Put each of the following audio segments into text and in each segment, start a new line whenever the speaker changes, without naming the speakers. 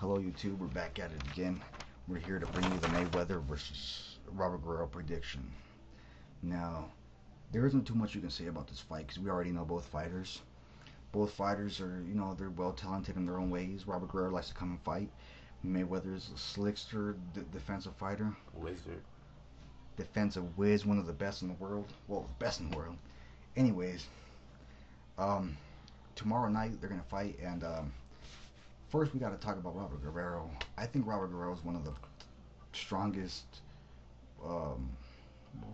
Hello YouTube, we're back at it again. We're here to bring you the Mayweather versus Robert Guerrero prediction. Now, there isn't too much you can say about this fight because we already know both fighters. Both fighters are, they're well talented in their own ways. Robert Guerrero likes to come and fight. Mayweather is a slickster, defensive fighter.
Wizard.
Defensive whiz, one of the best in the world. Well, the best in the world. Anyways, tomorrow night they're going to fight, and first we got to talk about Robert Guerrero. I think Robert Guerrero is one of the strongest, what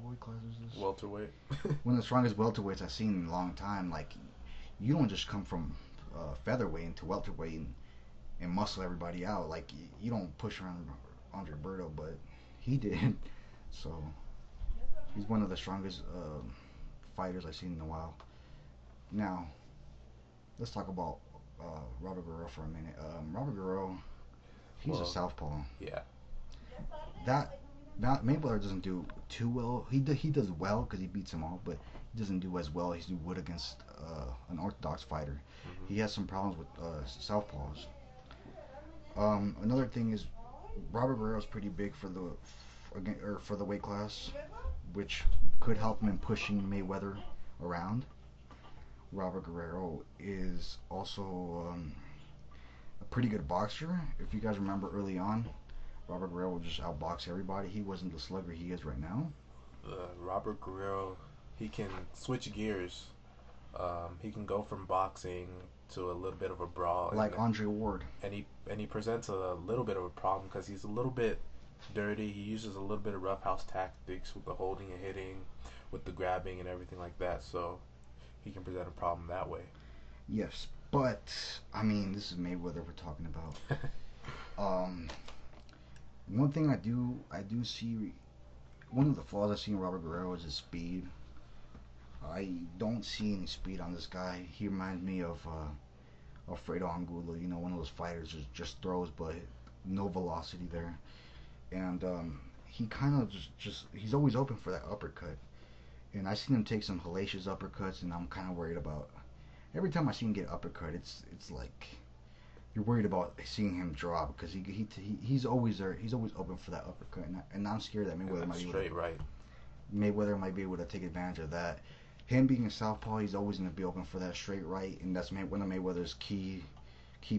weight class is this?
Welterweight.
One of the strongest welterweights I've seen in a long time. Like, you don't just come from featherweight into welterweight and muscle everybody out. Like, you don't push around Andre Berto, but he did. So, he's one of the strongest fighters I've seen in a while. Now, let's talk about Robert Guerrero for a minute. Robert Guerrero, he's a southpaw.
Yeah.
That Mayweather doesn't do too well. He does well because he beats them all, but he doesn't do as well as he would against an orthodox fighter.
Mm-hmm.
He has some problems with southpaws. Another thing is Robert Guerrero is pretty big for the weight class, which could help him in pushing Mayweather around. Robert Guerrero is also a pretty good boxer. If you guys remember early on, Robert Guerrero would just outbox everybody. He wasn't the slugger he is right now.
Robert Guerrero, he can switch gears. He can go from boxing to a little bit of a brawl,
like Andre Ward.
And he presents a little bit of a problem because he's a little bit dirty. He uses a little bit of roughhouse tactics with the holding and hitting, with the grabbing and everything like that. So he can present a problem that way.
Yes, but I mean, this is Mayweather we're talking about. One thing I do see, one of the flaws I see in Robert Guerrero is his speed. I don't see any speed on this guy. He reminds me of Alfredo Angulo, one of those fighters that just throws but no velocity there. And he kind of he's always open for that uppercut. And I've seen him take some hellacious uppercuts, and I'm kind of worried about. Every time I see him get uppercut, it's like you're worried about seeing him drop because he's always there. He's always open for that uppercut, and I'm scared that Mayweather might be able to take advantage of that. Him being a southpaw, he's always going to be open for that straight right, and that's one of Mayweather's key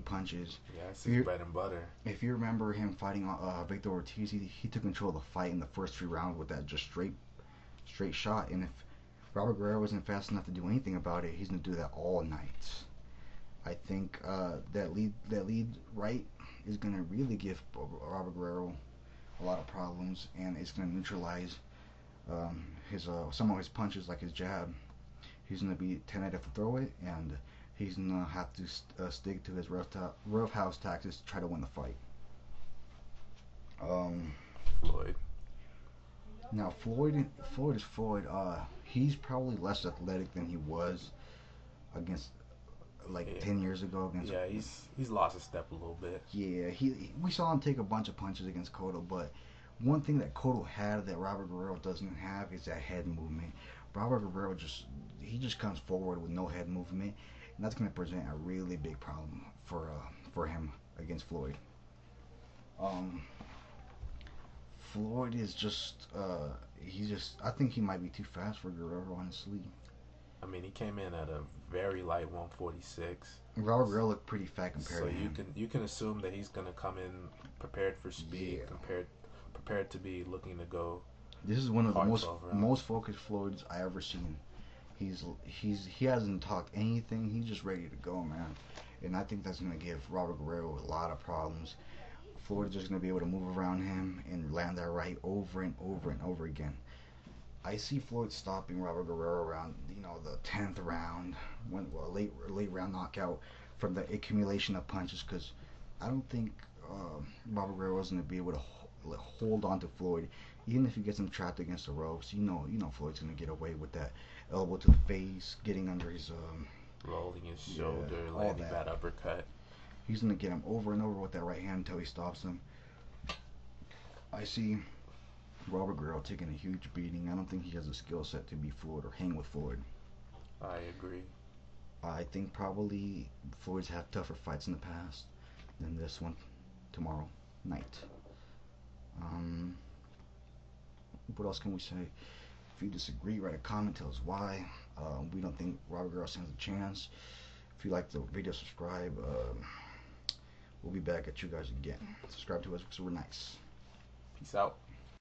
punches.
Yeah, it's his bread and butter.
If you remember him fighting Victor Ortiz, he took control of the fight in the first 3 rounds with that just straight shot. And if Robert Guerrero isn't fast enough to do anything about it, he's going to do that all night. I think that lead right is going to really give Robert Guerrero a lot of problems, and it's going to neutralize some of his punches, like his jab. He's going to be tentative to throw it, and he's going to have to stick to his roughhouse tactics to try to win the fight.
Floyd.
Now, Floyd is Floyd. He's probably less athletic than he was against 10 years ago.
Yeah, he's lost a step a little bit.
Yeah, we saw him take a bunch of punches against Cotto, but one thing that Cotto had that Robert Guerrero doesn't have is that head movement. Robert Guerrero just comes forward with no head movement, and that's going to present a really big problem for him against Floyd. Floyd is I think he might be too fast for Guerrero, honestly.
I mean, he came in at a very light 146.
Robert Guerrero looked pretty fat compared to him.
So you can assume that he's gonna come in prepared for speed, prepared to be looking to go.
This is one of the most focused Floyds I ever seen. He hasn't talked anything. He's just ready to go, man. And I think that's gonna give Robert Guerrero a lot of problems. Floyd is just going to be able to move around him and land that right over and over and over again. I see Floyd stopping Robert Guerrero around, the 10th round, a late round knockout from the accumulation of punches, because I don't think Robert Guerrero is going to be able to hold on to Floyd, even if he gets him trapped against the ropes. Floyd's going to get away with that elbow to the face, getting under his
rolling his shoulder, landing that uppercut.
He's going to get him over and over with that right hand until he stops him. I see Robert Guerrero taking a huge beating. I don't think he has a skill set to be Floyd or hang with Floyd.
I agree.
I think probably Floyd's had tougher fights in the past than this one. tomorrow night. What else can we say? If you disagree, write a comment, tell us why. We don't think Robert Guerrero stands a chance. If you like the video, subscribe. We'll be back at you guys again. Subscribe to us because we're nice.
Peace out.